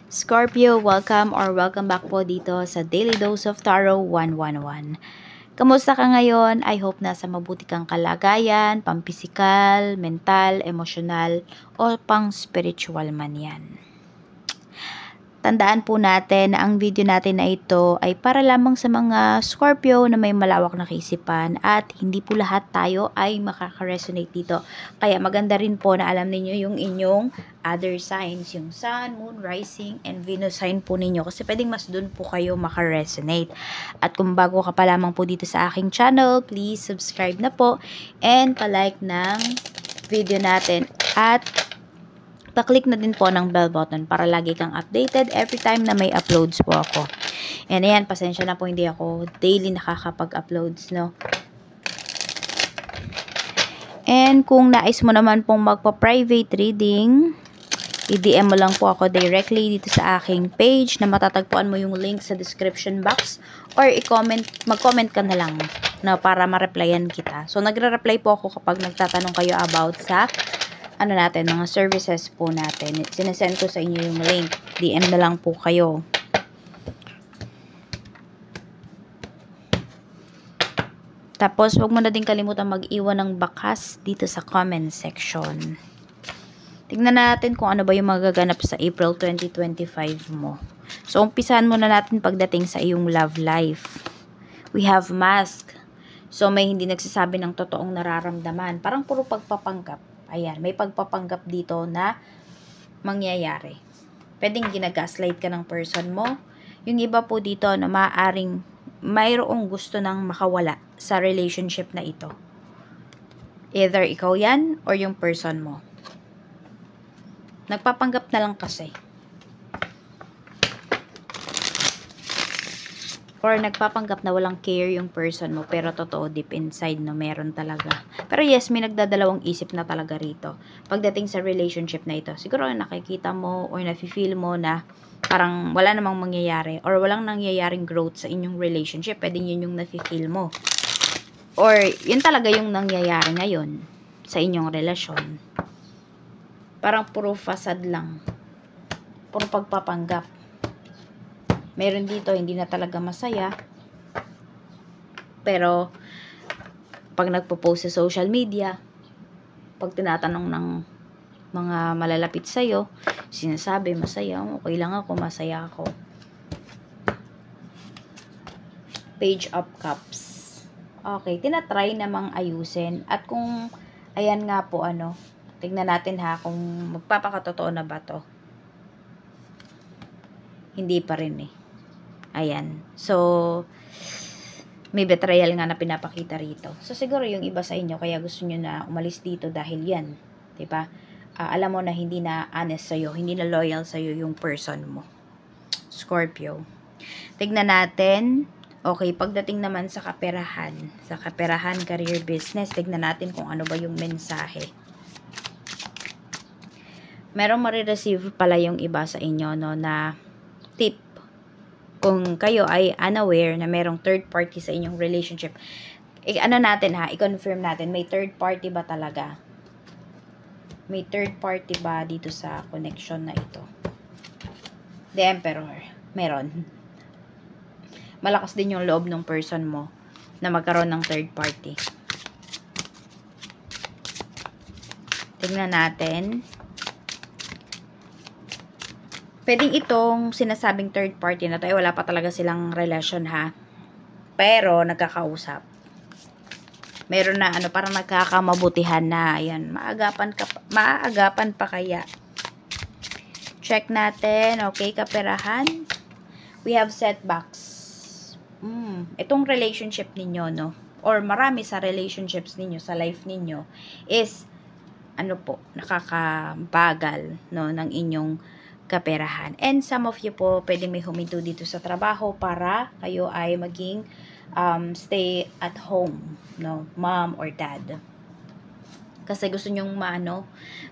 Scorpio, welcome back po dito sa Daily Dose of Tarot 111. Kamusta ka ngayon? I hope nasa mabuti kang kalagayan, pampisikal, mental, emosyonal, o pang spiritual man yan. Tandaan po natin na ang video natin na ito ay para lamang sa mga Scorpio na may malawak na kaisipan at hindi po lahat tayo ay makaka-resonate dito. Kaya maganda rin po na alam ninyo yung inyong other signs, yung Sun, Moon, Rising, and Venus sign po ninyo kasi pwedeng mas dun po kayo maka-resonate. At kung bago ka pa lamang po dito sa aking channel, please subscribe na po and palike ng video natin at pa-click na din po ng bell button para lagi kang updated every time na may uploads po ako. And ayan, pasensya na po hindi ako daily nakakapag-uploads, no? And kung nais mo naman pong magpa-private reading, i-DM mo lang po ako directly dito sa aking page na matatagpuan mo yung link sa description box or mag-comment ka na lang na para ma-replyan kita. So, nagre-reply po ako kapag nagtatanong kayo about sa mga services po natin. Sinesend ko sa inyo yung link. DM na lang po kayo. Tapos, wag mo na din kalimutan mag-iwan ng bakas dito sa comment section. Tignan natin kung ano ba yung magaganap sa April 2025 mo. So, umpisahan muna natin pagdating sa iyong love life. We have mask. So, may hindi nagsasabi ng totoong nararamdaman. Parang puro pagpapanggap. Ayan, may pagpapanggap dito na mangyayari. Pwedeng ginagaslight ka ng person mo. Yung iba po dito na maaaring mayroong gusto nang makawala sa relationship na ito. Either ikaw yan or yung person mo. Nagpapanggap na lang kasi. Or nagpapanggap na walang care yung person mo pero totoo deep inside no meron talaga. Pero yes, may nagdadalawang isip na talaga rito. Pagdating sa relationship na ito, siguro nakikita mo or nafe-feel mo na parang wala namang mangyayari or walang nangyayaring growth sa inyong relationship. Pwedeng yun yung nafe-feel mo. Or yun talaga yung nangyayari ngayon sa inyong relasyon. Parang puro facade lang. Puro pagpapanggap. Meron dito, hindi na talaga masaya. Pero, pag nagpo-post sa social media, pag tinatanong ng mga malalapit sa'yo, sinasabi, masaya, okay lang ako, masaya ako. Page of Cups. Okay, tinatry namang ayusin. At kung, ayan nga po, tignan natin ha, kung magpapakatotoo na ba to. Hindi pa rin eh. Ayan. So, may betrayal nga na pinapakita rito. So, siguro yung iba sa inyo, kaya gusto nyo na umalis dito dahil yan. Diba? Alam mo na hindi na honest sa'yo, hindi na loyal sa'yo yung person mo. Scorpio. Tignan natin. Okay, pagdating naman sa kaperahan. Sa kaperahan, career, business, tignan natin kung ano ba yung mensahe. Merong marireceive pala yung iba sa inyo, no, na tip. Kung kayo ay unaware na merong third party sa inyong relationship, i-confirm natin, may third party ba talaga? May third party ba dito sa connection na ito? The Emperor. Meron. Malakas din yung loob ng person mo na magkaroon ng third party. Tingnan natin. Pwedeng itong sinasabing third party na to, wala pa talaga silang relasyon ha. Pero nagkakausap. Meron na parang nagkakamabutihan na, ayan, maaagapan pa kaya. Check natin, okay, kaperahan. We have setbacks. Itong relationship ninyo, no, or marami sa relationships ninyo, sa life ninyo, is, nakakabagal, no, ng inyong kaperahan. And some of you po, pwede may huminto dito sa trabaho para kayo ay maging stay at home, no, mom or dad. Kasi gusto nyong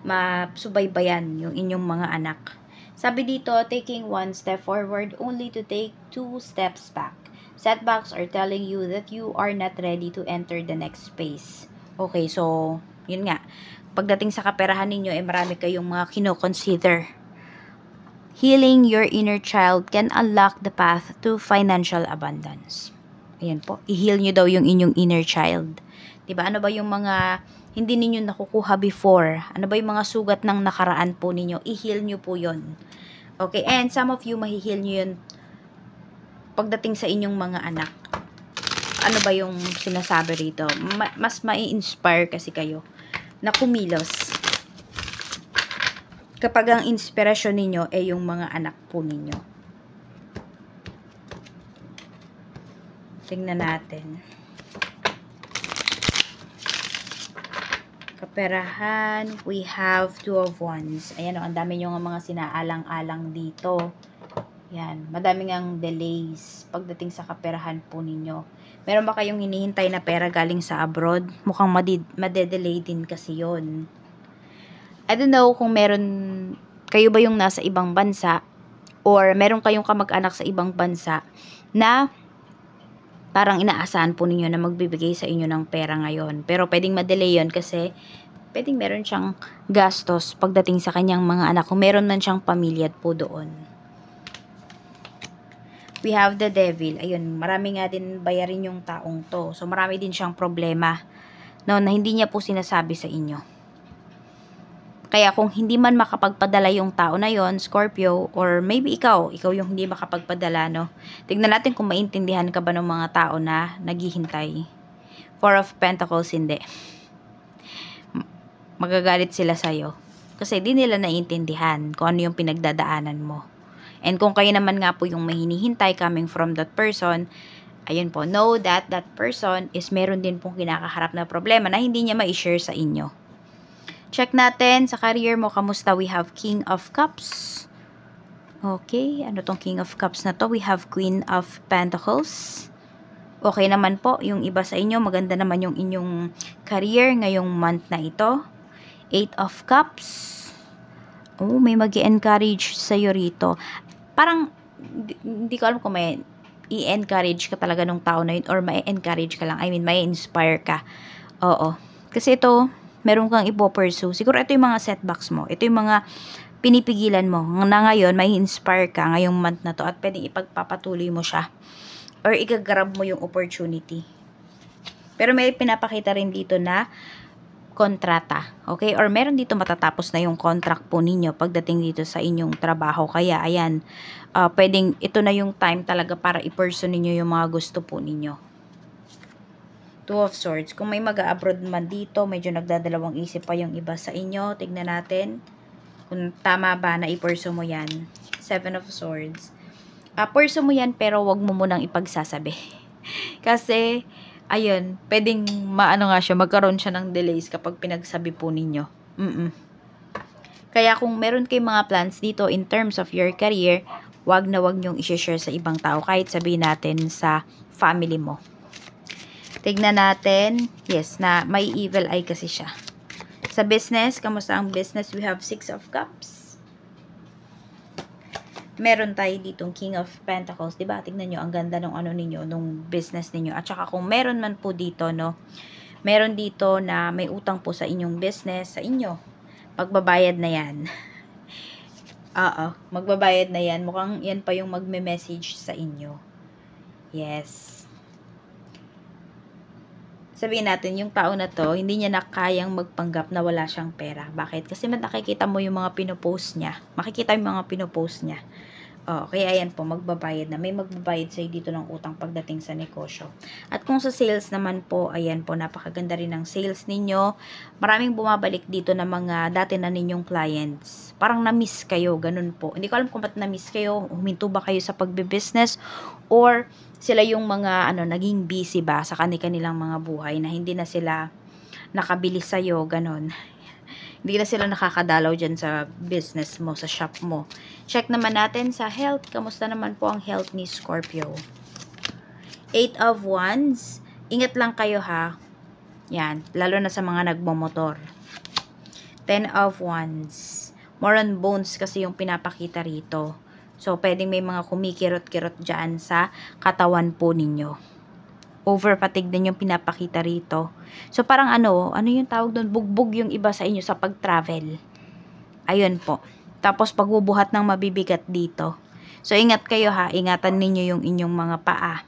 masubaybayan yung inyong mga anak. Sabi dito, taking one step forward only to take 2 steps back. Setbacks are telling you that you are not ready to enter the next phase. Okay, so, yun nga. Pagdating sa kaperahan ninyo, marami kayong mga kino-consider Healing your inner child can unlock the path to financial abundance. Ayan po, i-heal nyo daw yung inyong inner child. Diba? Ano ba yung mga hindi ninyo nakukuha before? Ano ba yung mga sugat ng nakaraan po ninyo? I-heal nyo po yun. Okay, and some of you, mahihil nyo yun pagdating sa inyong mga anak. Ano ba yung sinasabi rito? Mas mai-inspire kasi kayo na kumilos kapag ang inspirasyon ninyo ay yung mga anak po ninyo. Tingnan natin. Kaperahan, we have Two of Wands. Ayan o, ang dami nyo nga mga sinaalang-alang dito. Yan, madaming ang delays pagdating sa kaperahan po ninyo. Meron ba kayong hinihintay na pera galing sa abroad? Mukhang madedelay din kasi yon. I don't know kung meron kayo ba yung nasa ibang bansa or meron kayong kamag-anak sa ibang bansa na parang inaasahan po ninyo na magbibigay sa inyo ng pera ngayon. Pero pwedeng madelay yon kasi pwedeng meron siyang gastos pagdating sa kanyang mga anak. Kung meron man siyang pamilya po doon. We have the devil. Ayun, marami nga din bayarin yung taong to. So marami din siyang problema no, na hindi niya po sinasabi sa inyo. Kaya kung hindi man makapagpadala yung tao na yon, Scorpio, or maybe ikaw yung hindi makapagpadala, no? Tignan natin kung maintindihan ka ba ng mga tao na naghihintay. Four of Pentacles, hindi. Magagalit sila sa'yo. Kasi di nila naiintindihan kung ano yung pinagdadaanan mo. And kung kayo naman nga po yung may hinihintay coming from that person, ayun po, know that that person is meron din pong kinakaharap na problema na hindi niya ma-share sa inyo. Check natin sa career mo, kamusta? We have King of Cups. Okay, ano tong King of Cups na to? We have Queen of Pentacles. Okay naman po, yung iba sa inyo, maganda naman yung inyong career ngayong month na ito. Eight of Cups. Oh, may mag-i-encourage sa'yo rito. Parang, hindi ko alam kung may i-encourage ka talaga ng tao na yun or may encourage ka lang. I mean, may inspire ka. Oo. Kasi ito, meron kang ipo-pursue. Siguro ito yung mga setbacks mo. Ito yung mga pinipigilan mo. Na ngayon, may inspire ka ngayong month na to at pwedeng ipagpapatuloy mo siya. Or igagrab mo yung opportunity. Pero may pinapakita rin dito na kontrata. Okay? Or meron dito matatapos na yung contract po ninyo pagdating dito sa inyong trabaho. Kaya, ayan, pwedeng ito na yung time talaga para i-pursue ninyo yung mga gusto po ninyo. Two of Swords. Kung may mag-abroad man dito, medyo nagdadalawang isip pa yung iba sa inyo. Tignan natin kung tama ba na i-pursue mo yan. Seven of Swords. Pursue mo yan pero wag mo munang ipagsasabi. Kasi, ayun, pwedeng magkaroon siya ng delays kapag pinagsabi po ninyo. Kaya kung meron kayong mga plans dito in terms of your career, wag na wag nyong i-share sa ibang tao. Kahit sabihin natin sa family mo. Tignan natin. Yes, na may evil eye kasi siya. Sa business, kamusta ang business? We have Six of Cups. Meron tayo ditong King of Pentacles. Diba? Tignan nyo, ang ganda ng ano ninyo, nung business ninyo. At saka kung meron man po dito, no, meron dito na may utang po sa inyong business, sa inyo. Pagbabayad na yan. Magbabayad na yan. Mukhang yan pa yung magme-message sa inyo. Yes. Sabihin natin, yung tao na to, hindi niya nakayang magpanggap na wala siyang pera. Bakit? Kasi nakikita mo yung mga pinopost niya. Makikita yung mga pinopost niya. Kaya ayan po, magbabayad na. May magbabayad sa'yo dito ng utang pagdating sa negosyo. At kung sa sales naman po, ayan po, napakaganda rin ng sales ninyo. Maraming bumabalik dito na mga dati na ninyong clients. Parang na-miss kayo, ganun po. Hindi ko alam kung ba't na-miss kayo, huminto ba kayo sa pagbe-business, or sila yung mga, naging busy ba sa kanilang mga buhay na hindi na sila nakabili sa'yo, ganun. Hindi na sila nakakadalaw dyan sa business mo, sa shop mo. Check naman natin sa health. Kamusta naman po ang health ni Scorpio? Eight of Wands. Ingat lang kayo ha. Yan. Lalo na sa mga nagmomotor. Ten of Wands. More on bones kasi yung pinapakita rito. So, pwedeng may mga kumikirot-kirot dyan sa katawan po ninyo. Overpatig din yung pinapakita rito. So, parang ano yung tawag doon? Bugbog yung iba sa inyo sa pag-travel. Ayun po. Tapos pagbubuhat ng mabibigat dito. So, ingat kayo ha. Ingatan ninyo yung inyong mga paa.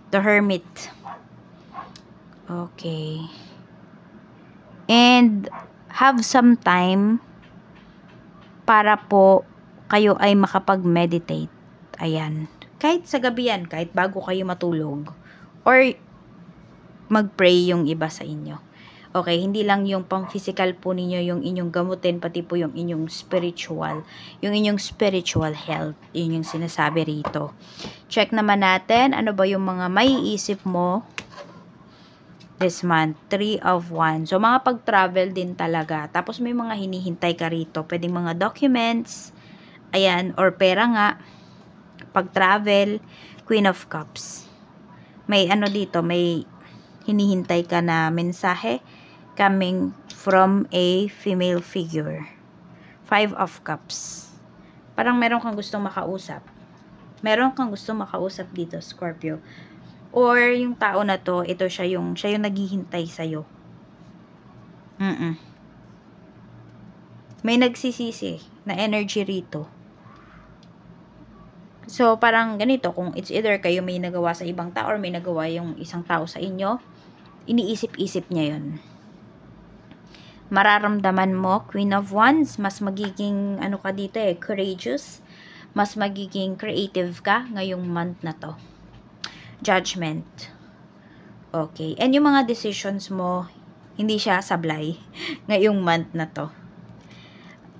The Hermit. Okay. And have some time para po kayo ay makapag-meditate. Ayan. Kahit sa gabi yan, kahit bago kayo matulog. Or mag-pray yung iba sa inyo. Okay, hindi lang yung pang-physical po ninyo yung inyong gamutin, pati po yung inyong spiritual. Yung inyong spiritual health. Yun yung sinasabi rito. Check naman natin, ano ba yung mga maiisip mo this month. 3 of Wands. So, mga pag-travel din talaga. Tapos, may mga hinihintay ka rito. Pwedeng mga documents. Ayan, or pera nga. Pag-travel. Queen of Cups. May ano dito, may hinihintay ka na mensahe coming from a female figure. 5 of Cups. Parang meron kang gustong makausap. Meron kang gustong makausap dito, Scorpio. Or yung tao na to, ito siya yung naghihintay sa'yo. May nagsisisi na energy rito. So, parang ganito, kung it's either kayo may nagawa sa ibang tao or may nagawa yung isang tao sa inyo, iniisip-isip niya yun. Mararamdaman mo, Queen of Wands, mas magiging, ano ka dito courageous, mas magiging creative ka ngayong month na to. Judgment. Okay. And yung mga decisions mo, hindi siya sablay ngayong month na to.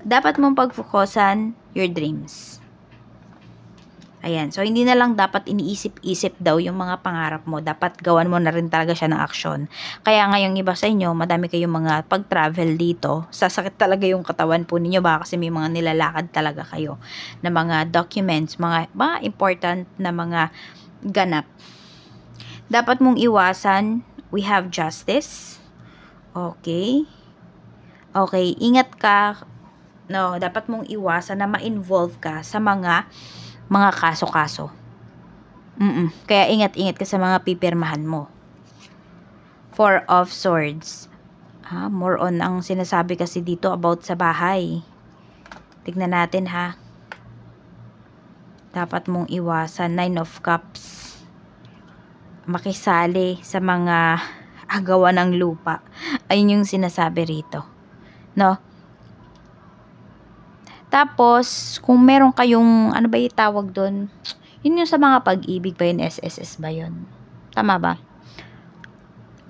Dapat mong pag-focusan your dreams. Ayan. So, hindi na lang dapat iniisip-isip daw yung mga pangarap mo. Dapat gawan mo na rin talaga siya ng aksyon. Kaya ngayong iba sa inyo, madami kayong mga pag-travel dito. Sasakit talaga yung katawan po ninyo. Baka kasi may mga nilalakad talaga kayo na mga documents, mga important na mga ganap. Dapat mong iwasan. We have justice. Okay. Okay. Ingat ka. No, dapat mong iwasan na ma-involve ka sa mga kaso-kaso. Kaya ingat-ingat ka sa mga pipirmahan mo. 4 of Swords. More on ang sinasabi kasi dito about sa bahay. Tignan natin ha. Dapat mong iwasan. 9 of Cups. Makisali sa mga agawan ng lupa. Ayun yung sinasabi rito. No? Tapos, kung meron kayong, ano ba yung tawag doon? Yun yung sa mga pag-ibig ba yun? SSS ba yun? Tama ba?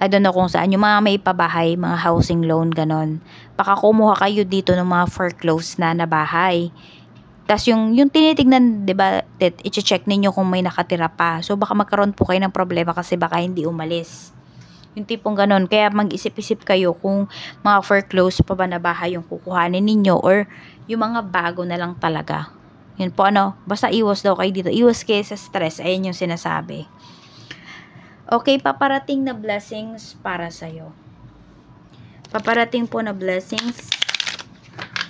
I don't know kung saan. Yung mga may pabahay, mga housing loan, ganon. Baka kumuha kayo dito ng mga foreclosed na bahay. Tapos yung tinitignan, diba, i-check ninyo kung may nakatira pa. So, baka magkaroon po kayo ng problema kasi baka hindi umalis. Yung tipong ganon. Kaya mag-isip-isip kayo kung mga foreclosed pa ba na bahay yung kukuhanin ninyo or yung mga bago na lang talaga. Yun po basta iwas daw kayo dito. Iwas kayo sa stress. Ayan yung sinasabi. Okay, paparating na blessings para sa'yo. Paparating po na blessings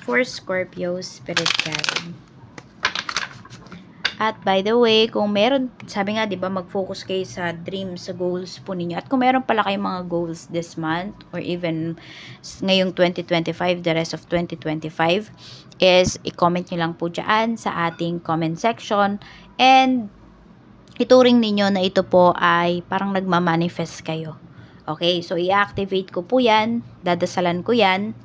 for Scorpio Spirit Guide. At by the way, kung meron, sabi nga, di ba, mag-focus kayo sa dreams, sa goals po ninyo. At kung meron pala kayong mga goals this month, or even ngayong 2025, the rest of 2025, is i-comment nyo lang po dyan sa ating comment section. And, ituring ninyo na ito po ay parang nagmamanifest kayo. Okay, so i-activate ko po yan, dadasalan ko yan.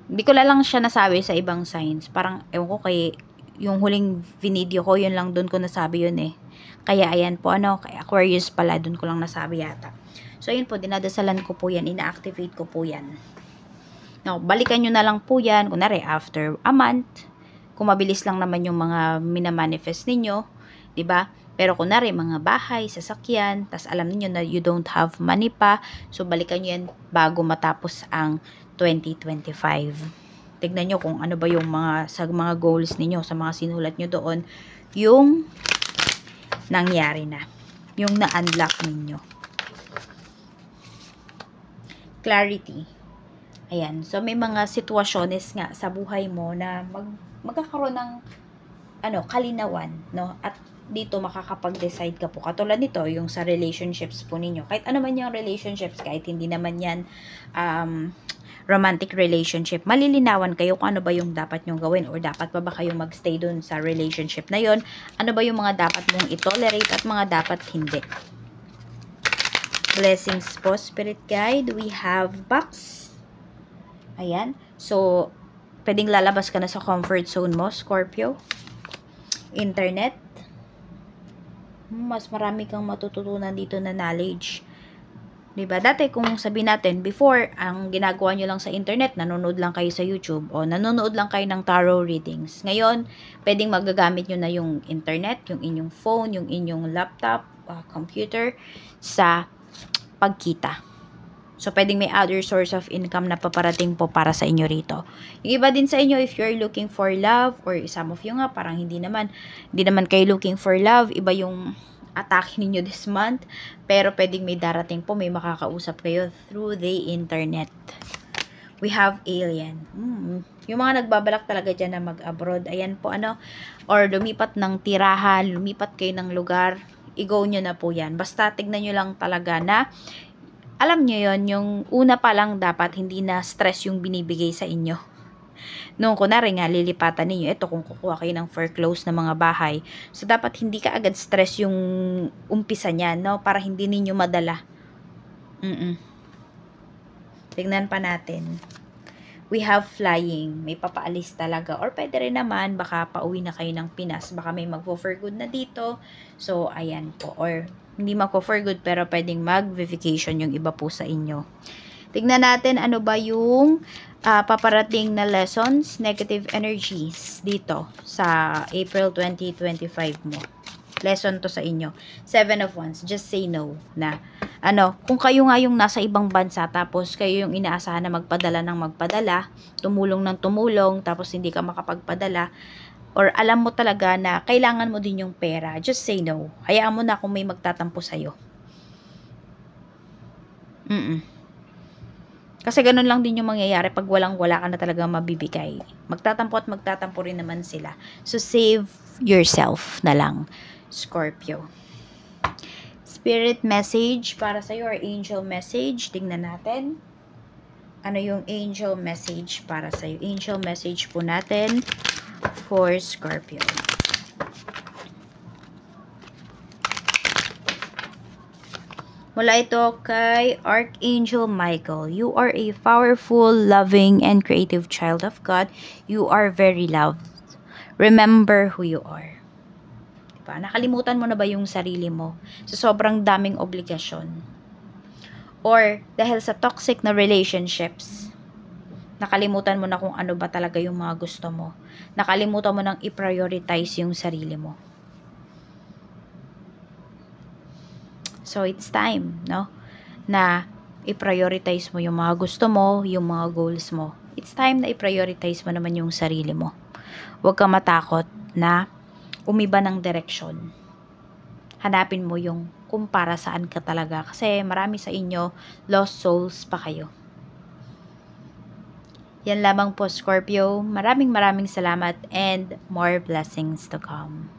Hindi ko lang siya nasabi sa ibang signs. Parang, ewan ko kay yung huling video ko, yun lang doon ko nasabi yun eh. Kaya ayan po, kay Aquarius pala, doon ko lang nasabi yata. So, ayun po, dinadasalan ko po yan, ina-activate ko po yan. Now, balikan nyo na lang po yan, kunwari, after a month, kung mabilis lang naman yung mga minamanifest ninyo, diba? Pero kunwari, mga bahay, sasakyan, tas alam niyo na you don't have money pa, so balikan nyo yan bago matapos ang 2025. Tignan nyo kung ano ba yung sa mga goals ninyo, sa mga sinulat nyo doon, yung nangyari na. Yung na-unlock ninyo. Clarity. Ayan. So, may mga sitwasyones nga sa buhay mo na magkakaroon ng kalinawan, no? At dito makakapag-decide ka po. Katulad nito, yung sa relationships po ninyo. Kahit ano man yung relationships, kahit hindi naman yan romantic relationship. Malilinawan kayo kung ano ba yung dapat nyong gawin or dapat pa ba kayong magstay dun sa relationship na yon. Ano ba yung mga dapat mong itolerate at mga dapat hindi. Blessings po, Spirit Guide. We have box. Ayan. So, pwedeng lalabas ka na sa comfort zone mo, Scorpio. Internet. Mas marami kang matututunan dito na knowledge. Diba? Dati kung sabihin natin, before, ang ginagawa nyo lang sa internet, nanonood lang kayo sa YouTube o nanonood lang kayo ng tarot readings. Ngayon, pwedeng magagamit nyo na yung internet, yung inyong phone, yung inyong laptop, computer, sa pagkita. So, pwedeng may other source of income na paparating po para sa inyo rito. Yung iba din sa inyo, if you're looking for love, or some of you nga, parang hindi naman kayo looking for love, iba yung atake ninyo this month, pero pwedeng may darating po, may makakausap kayo through the internet. We have alien. Yung mga nagbabalak talaga dyan na mag-abroad, ayan po or lumipat ng tirahan, lumipat kayo ng lugar, i-go nyo na po yan. Basta tignan nyo lang talaga na, alam nyo yon, yung una pa lang dapat hindi na stress yung binibigay sa inyo. Nung kunwari nga, lilipatan ninyo, ito kung kukuha kayo ng foreclose na mga bahay, so dapat hindi ka agad stress yung umpisa niyan, no? Para hindi ninyo madala. Tignan pa natin. We have flying. May papaalis talaga. Or pwede rin naman, baka pauwi na kayo ng Pinas. Baka may mag-for good na dito. So, ayan po. Or, hindi mag-for good, pero pwedeng mag-vacation yung iba po sa inyo. Tignan natin ano ba yung paparating na lessons, negative energies dito sa April 2025 mo. Lesson to sa inyo. 7 of Wands. Just say no na. Kung kayo nga yung nasa ibang bansa, tapos kayo yung inaasahan na magpadala ng magpadala, tumulong ng tumulong, tapos hindi ka makapagpadala, or alam mo talaga na kailangan mo din yung pera, just say no. Hayaan mo na kung may magtatampo sa'yo. Kasi ganun lang din yung mangyayari pag walang-wala ka na talaga mabibigay. Magtatampo at magtatampo rin naman sila. So, save yourself na lang, Scorpio. Spirit message para sa'yo or angel message. Tingnan natin. Ano yung angel message para sa'yo? Angel message po natin for Scorpio. Mula ito kay Archangel Michael. You are a powerful, loving, and creative child of God. You are very loved. Remember who you are. Diba? Nakalimutan mo na ba yung sarili mo sa sobrang daming obligasyon? Or dahil sa toxic na relationships, nakalimutan mo na kung ano ba talaga yung mga gusto mo. Nakalimutan mo nang i-prioritize yung sarili mo. So, it's time, no? Na i-prioritize mo yung mga gusto mo, yung mga goals mo. It's time na i-prioritize mo naman yung sarili mo. Huwag kang matakot na umiba ng direksyon. Hanapin mo yung kung para saan ka talaga. Kasi marami sa inyo, lost souls pa kayo. Yan lamang po, Scorpio. Maraming salamat and more blessings to come.